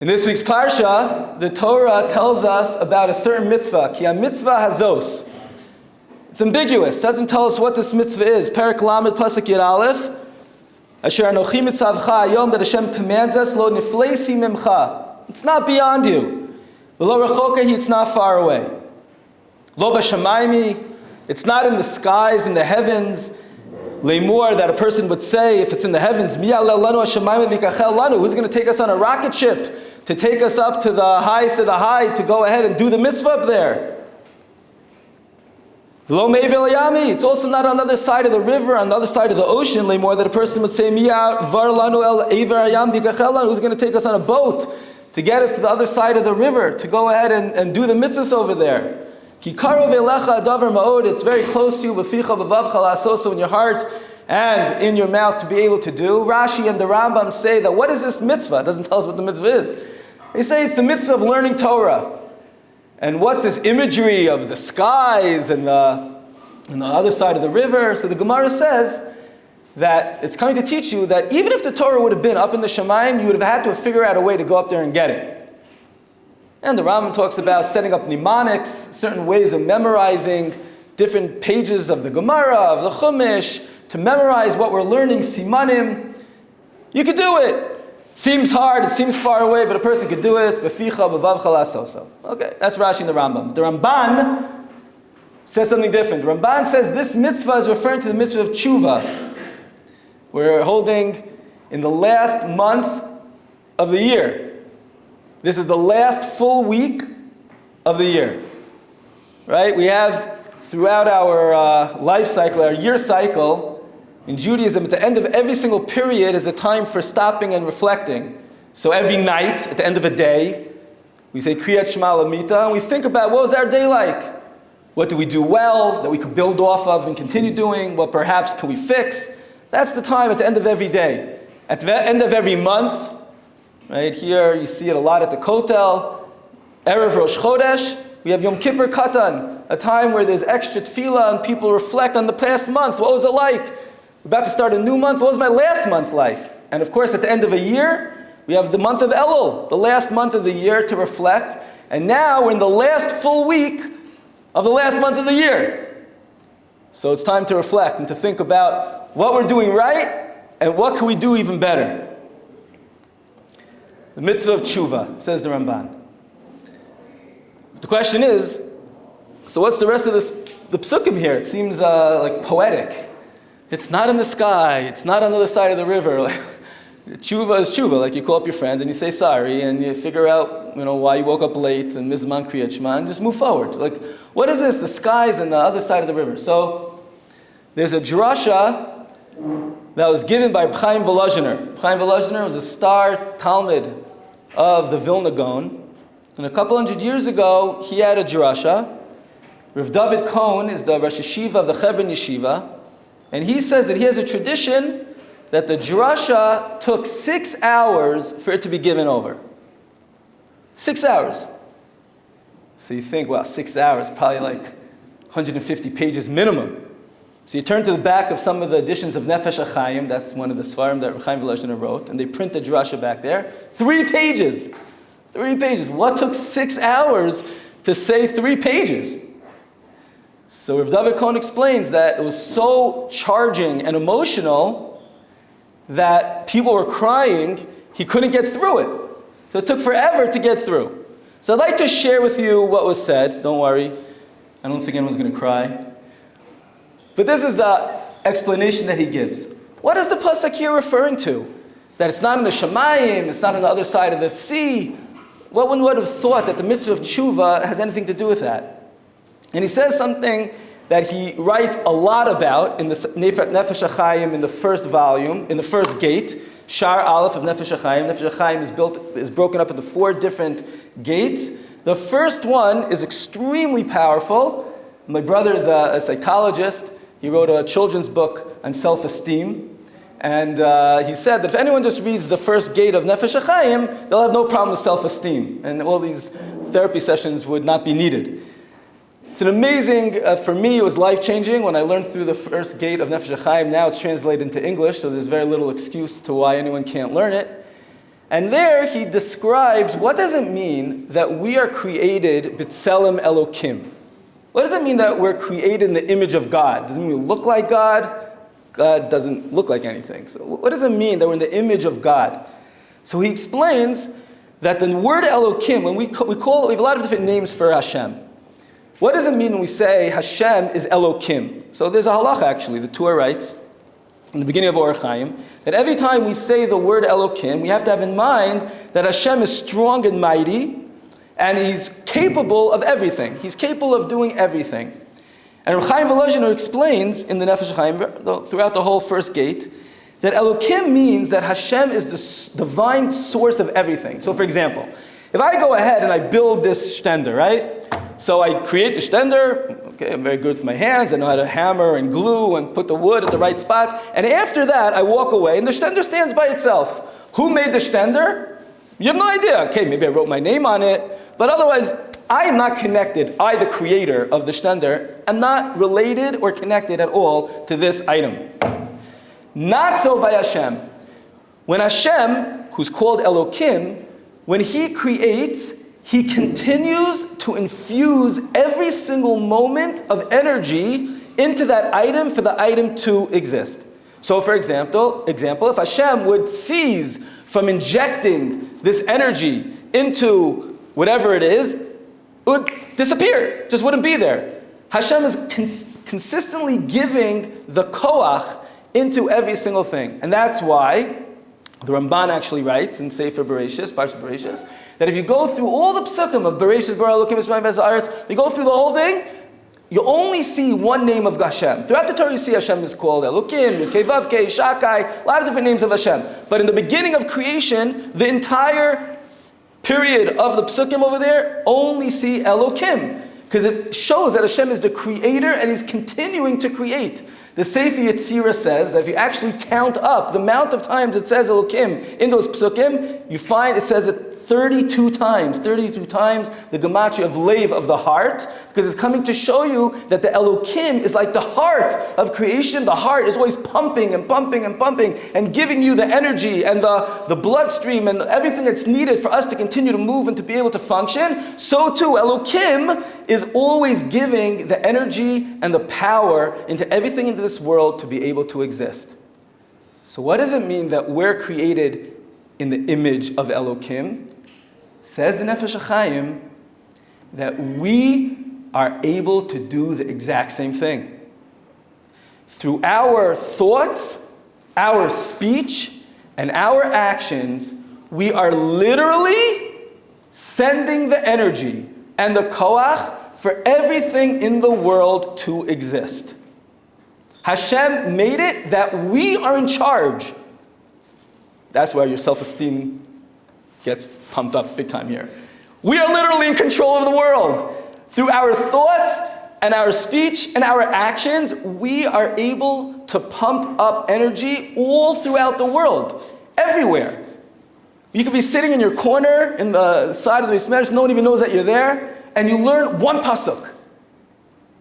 In this week's parsha, the Torah tells us about a certain mitzvah, ki ha-mitzvah hazos. It's ambiguous, doesn't tell us what this mitzvah is. Perek Lamed Pasuk Yud Aleph, Asher anochi mitzavcha hayom, that Hashem commands us, lo nifleisi mimcha. It's not beyond you. V'lo rechokehi, it's not far away. Lo b'shamaymi, it's not in the skies, in the heavens. Leimur, that a person would say, if it's in the heavens, mi ya'aleh lanu hashamayim v'yikachel lanu, who's going to take us on a rocket ship to take us up to the highest of the high to go ahead and do the mitzvah up there? Lo me'ever layami, it's also not on the other side of the river, on the other side of the ocean, Leimur, that a person would say, mi ya'var lanu el ever hayam v'yikachel lanu, who's going to take us on a boat to get us to the other side of the river to go ahead and do the mitzvahs over there? Ki karov elecha davar ma'od, it's very close to you, b'ficha b'vavcha la'asoso, in your heart and in your mouth to be able to do. Rashi and the Rambam say that what is this mitzvah? It doesn't tell us what the mitzvah is. They say it's the mitzvah of learning Torah. And what's this imagery of the skies and the other side of the river? So the Gemara says that it's coming to teach you that even if the Torah would have been up in the Shemayim, you would have had to figure out a way to go up there and get it. And the Rambam talks about setting up mnemonics, certain ways of memorizing different pages of the Gemara, of the Chumash, to memorize what we're learning, simanim. You could do it. It seems hard, it seems far away, but a person could do it. B'ficha, b'vavcha la'asoso. Okay, that's Rashi and the Rambam. The Ramban says something different. The Ramban says this mitzvah is referring to the mitzvah of tshuva. We're holding in the last month of the year. This is the last full week of the year, right? We have throughout our life cycle, our year cycle, in Judaism, at the end of every single period is a time for stopping and reflecting. So every night, at the end of a day, we say Kriyat Shema Lamita, and we think about what was our day like? What did we do well that we could build off of and continue doing? What perhaps can we fix? That's the time at the end of every day. At the end of every month, right here, you see it a lot at the Kotel. Erev Rosh Chodesh, we have Yom Kippur Katan, a time where there's extra tefillah and people reflect on the past month. What was it like? We're about to start a new month. What was my last month like? And of course, at the end of a year, we have the month of Elul, the last month of the year to reflect. And now we're in the last full week of the last month of the year. So it's time to reflect and to think about what we're doing right and what can we do even better. The mitzvah of tshuva, says the Ramban. The question is, so what's the rest of the psukim here? It seems like poetic. It's not in the sky. It's not on the other side of the river. Like, tshuva is tshuva. Like you call up your friend and you say sorry and you figure out, why you woke up late and mizman kriyat shema and just move forward. Like, what is this? The skies and the other side of the river. So there's a drasha that was given by Chaim Volozhiner. Chaim Volozhiner was a star Talmud of the Vilna Gaon. And a couple hundred years ago, he had a drasha. Rabbi Dovid Rosman is the Rosh Yeshiva of the Chevron Yeshiva. And he says that he has a tradition that the drasha took 6 hours for it to be given over. 6 hours. So you think, wow, 6 hours, probably like 150 pages minimum. So you turn to the back of some of the editions of Nefesh HaChaim, that's one of the Svarim that Chaim Volozhiner wrote, and they print the drasha back there. 3 pages. 3 pages. What took 6 hours to say 3 pages? So Rav Dovid Rosman explains that it was so charging and emotional that people were crying, he couldn't get through it. So it took forever to get through. So I'd like to share with you what was said. Don't worry. I don't think anyone's going to cry. But this is the explanation that he gives. What is the pasuk here referring to? That it's not in the Shemayim, it's not on the other side of the sea. One would have thought that the mitzvah of tshuva has anything to do with that. And he says something that he writes a lot about in the Nefesh HaChaim in the first volume, in the first gate, Shar Aleph of Nefesh HaChaim. Nefesh HaChaim is broken up into 4 different gates. The first one is extremely powerful. My brother is a psychologist. He wrote a children's book on self-esteem. And he said that if anyone just reads the first gate of Nefesh HaChaim, they'll have no problem with self-esteem. And all these therapy sessions would not be needed. It's an amazing, for me it was life-changing when I learned through the first gate of Nefesh HaChaim. Now it's translated into English, so there's very little excuse to why anyone can't learn it. And there he describes what does it mean that we are created b'tselem Elokim. What does it mean that we're created in the image of God? Does it mean we look like God? God doesn't look like anything. So what does it mean that we're in the image of God? So he explains that the word Elokim, when we have a lot of different names for Hashem. What does it mean when we say Hashem is Elokim? So there's a halacha actually, the Torah writes, in the beginning of Or Chaim, that every time we say the word Elokim, we have to have in mind that Hashem is strong and mighty, and He's capable of everything. He's capable of doing everything. And Reb Chaim Volozhiner explains in the Nefesh Chaim, throughout the whole first gate, that Elokim means that Hashem is the divine source of everything. So for example, if I go ahead and I build this shtender, right? So I create the shtender, okay, I'm very good with my hands, I know how to hammer and glue and put the wood at the right spots, and after that I walk away and the shtender stands by itself. Who made the shtender? You have no idea. Okay, maybe I wrote my name on it, but otherwise I am not connected. I, the creator of the shtender, am not related or connected at all to this item. Not so by Hashem. When Hashem, who's called Elokim, when He creates, He continues to infuse every single moment of energy into that item for the item to exist. So for example, if Hashem would cease from injecting this energy into whatever it is, it would disappear, just wouldn't be there. Hashem is consistently giving the koach into every single thing. And that's why the Ramban actually writes in Sefer Bereshis, Parshas Bereshis, that if you go through all the psukim of Bereshis, Bara Elokim Yisrael V'Haaretz, you go through the whole thing, you only see one name of Hashem. Throughout the Torah you see Hashem is called Elokim, Yud-Kei Vav-Kei, Shakai, a lot of different names of Hashem. But in the beginning of creation, the entire period of the psukim over there only see Elokim, because it shows that Hashem is the creator and He's continuing to create. The Sefer Yetzirah says that if you actually count up the amount of times it says Elokim in those psukim, you find it says it 32 times the gematria of Lev, of the heart, because it's coming to show you that the Elokim is like the heart of creation. The heart is always pumping and pumping and pumping and giving you the energy and the bloodstream and everything that's needed for us to continue to move and to be able to function. So too, Elokim is always giving the energy and the power into everything into this world to be able to exist. So what does it mean that we're created in the image of Elokim? Says the Nefesh Chaim that we are able to do the exact same thing. Through our thoughts, our speech, and our actions, we are literally sending the energy and the koach for everything in the world to exist. Hashem made it that we are in charge. That's why your self-esteem gets pumped up big time here. We are literally in control of the world. Through our thoughts and our speech and our actions, we are able to pump up energy all throughout the world, everywhere. You could be sitting in your corner in the side of the Bismillah, no one even knows that you're there, and you learn one pasuk.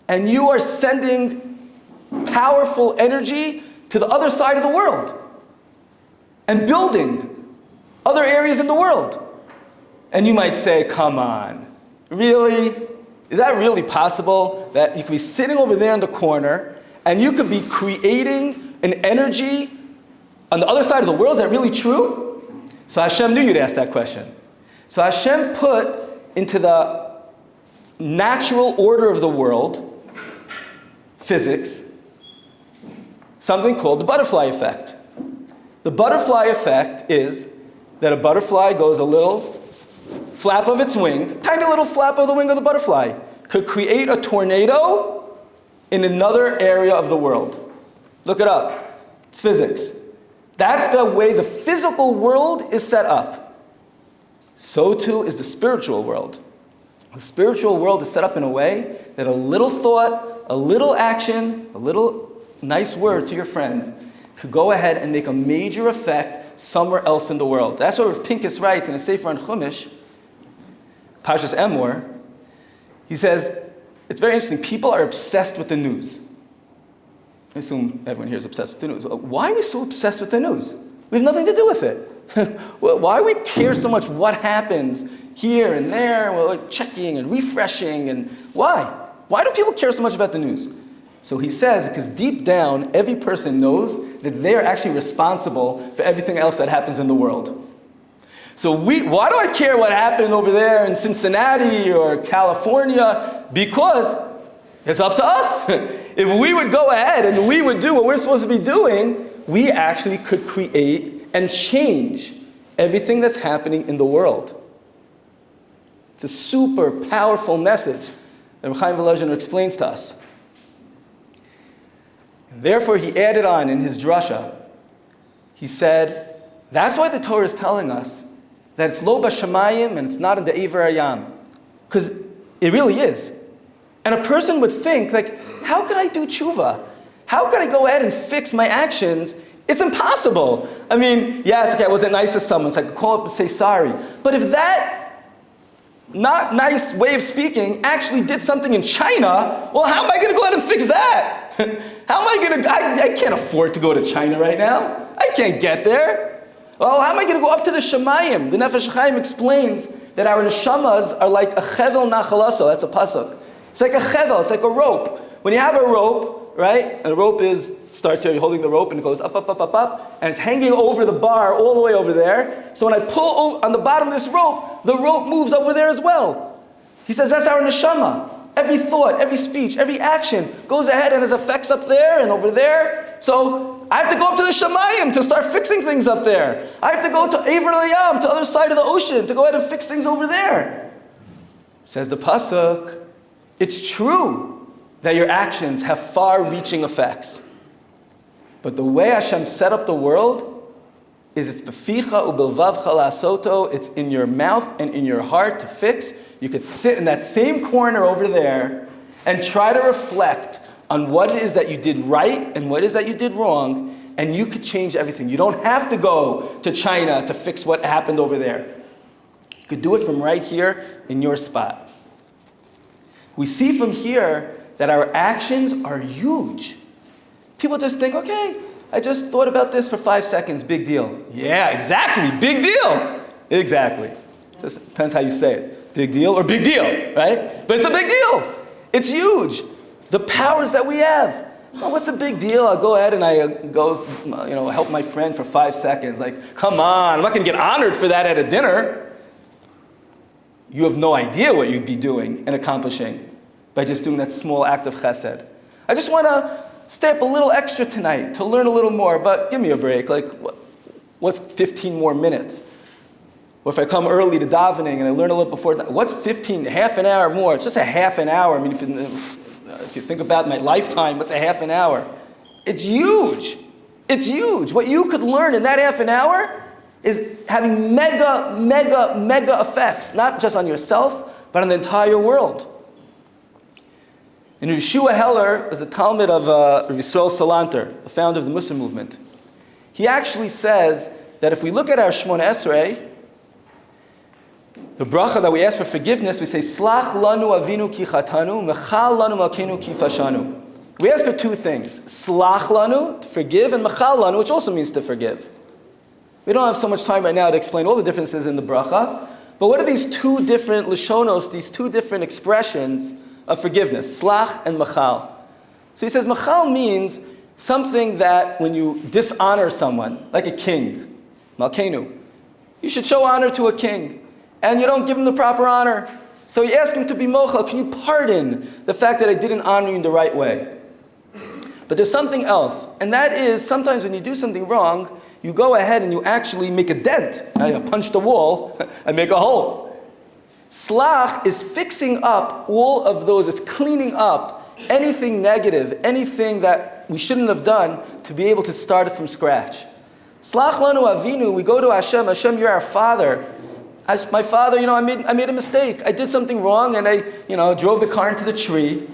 And you are sending powerful energy to the other side of the world and building other areas in the world. And you might say, come on, really? Is that really possible that you could be sitting over there in the corner and you could be creating an energy on the other side of the world? Is that really true? So Hashem knew you'd ask that question. So Hashem put into the natural order of the world, physics, something called the butterfly effect. The butterfly effect is that a butterfly goes a little flap of its wing, tiny little flap of the wing of the butterfly, could create a tornado in another area of the world. Look it up. It's physics. That's the way the physical world is set up. So too is the spiritual world. The spiritual world is set up in a way that a little thought, a little action, a little nice word to your friend could go ahead and make a major effect somewhere else in the world. That's what Rav Pinkus writes in a Sefer on Chumash, Parshas Emor. He says, it's very interesting, people are obsessed with the news. I assume everyone here is obsessed with the news. Why are we so obsessed with the news? We have nothing to do with it. Why do we care so much what happens here and there? We're like checking and refreshing, and why? Why do people care so much about the news? So he says, because deep down, every person knows that they are actually responsible for everything else that happens in the world. So why do I care what happened over there in Cincinnati or California? Because it's up to us. If we would go ahead and we would do what we're supposed to be doing, we actually could create and change everything that's happening in the world. It's a super powerful message that Chaim Volozhin explains to us. And therefore, he added on in his drasha, he said, that's why the Torah is telling us that it's lo b'shamayim and it's not in the Eiver Hayam. Because it really is. And a person would think, like, how could I do tshuva? How could I go ahead and fix my actions? It's impossible. I mean, yes, okay, I wasn't nice to someone, so I could call up and say sorry. But if that not nice way of speaking actually did something in China, well, how am I going to go ahead and fix that? How am I going to, I can't afford to go to China right now. I can't get there. Well, how am I going to go up to the Shemayim? The Nefesh Chaim explains that our neshamas are like a chevel nachalaso. That's a pasuk. It's like a chevel, it's like a rope. When you have a rope, right, and the rope starts here, you're holding the rope and it goes up, up, up, up, up, and it's hanging over the bar all the way over there. So when I pull on the bottom of this rope, the rope moves over there as well. He says that's our neshama. Every thought, every speech, every action goes ahead and has effects up there and over there. So I have to go up to the Shemayim to start fixing things up there. I have to go to Eiver Hayam, to the other side of the ocean, to go ahead and fix things over there. Says the pasuk, it's true that your actions have far-reaching effects. But the way Hashem set up the world is it's beficha ubilvavcha la'asoto. It's in your mouth and in your heart to fix. You could sit in that same corner over there and try to reflect on what it is that you did right and what it is that you did wrong, and you could change everything. You don't have to go to China to fix what happened over there. You could do it from right here in your spot. We see from here that our actions are huge. People just think, okay, I just thought about this for 5 seconds, big deal. Yeah, exactly, big deal. Exactly. Just depends how you say it. Big deal or big deal, right? But it's a big deal. It's huge. The powers that we have. Oh, what's the big deal? I'll go ahead and I go, help my friend for 5 seconds. Like, come on, I'm not going to get honored for that at a dinner. You have no idea what you'd be doing and accomplishing by just doing that small act of chesed. I just want to stay up a little extra tonight to learn a little more, but give me a break. Like, what's 15 more minutes? Or if I come early to davening and I learn a little before, what's 15, half an hour more? It's just a half an hour. I mean, if you think about my lifetime, what's a half an hour? It's huge. It's huge. What you could learn in that half an hour is having mega, mega, mega effects, not just on yourself, but on the entire world. And Yeshua Heller is a Talmud of Rabbi Yisrael Salanter, the founder of the Muslim movement. He actually says that if we look at our Shmona Esrei, the bracha that we ask for forgiveness, we say, Slach lanu avinu ki chatanu, mechal lanu malkeinu ki fashanu. We ask for two things. Slach lanu, to forgive, and mechal lanu, which also means to forgive. We don't have so much time right now to explain all the differences in the bracha, but what are these two different lishonos, these two different expressions of forgiveness, slach and machal? So he says machal means something that when you dishonor someone, like a king, malkeinu, you should show honor to a king, and you don't give him the proper honor. So you ask him to be mochel, can you pardon the fact that I didn't honor you in the right way? But there's something else, and that is sometimes when you do something wrong, you go ahead and you actually make a dent. You punch the wall and make a hole. Slach is fixing up all of those, it's cleaning up anything negative, anything that we shouldn't have done to be able to start it from scratch. Slach lanu avinu, we go to Hashem, Hashem, you're our Father. As my Father, I made a mistake. I did something wrong and I, drove the car into the tree.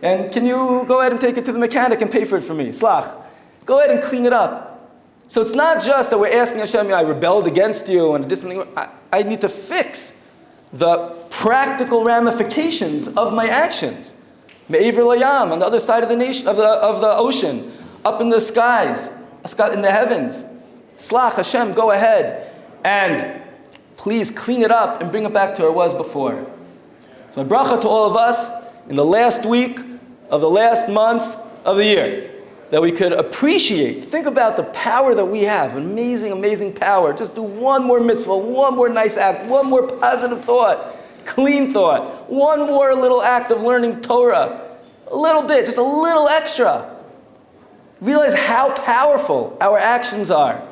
And can you go ahead and take it to the mechanic and pay for it for me? Slach. Go ahead and clean it up. So it's not just that we're asking Hashem, I rebelled against you and I did something wrong. I need to fix the practical ramifications of my actions. Me'ever layam, on the other side of the nation, of the ocean, up in the skies, in the heavens. Slach, Hashem, go ahead and please clean it up and bring it back to where it was before. So my bracha to all of us in the last week of the last month of the year, that we could appreciate, think about the power that we have, amazing, amazing power. Just do one more mitzvah, one more nice act, one more positive thought, clean thought, one more little act of learning Torah, a little bit, just a little extra. Realize how powerful our actions are.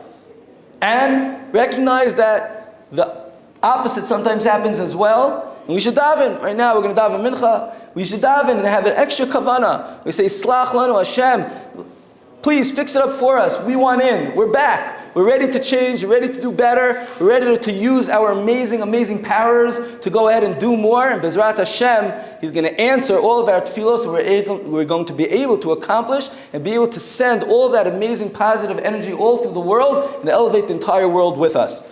And recognize that the opposite sometimes happens as well. And we should daven. Right now we're going to daven mincha. We should daven and have an extra kavana. We say, Slach lanu Hashem. Please fix it up for us. We want in. We're back. We're ready to change. We're ready to do better. We're ready to use our amazing, amazing powers to go ahead and do more. And Bezrat Hashem, He's going to answer all of our tefillos. So we're going to be able to accomplish and be able to send all of that amazing positive energy all through the world and elevate the entire world with us.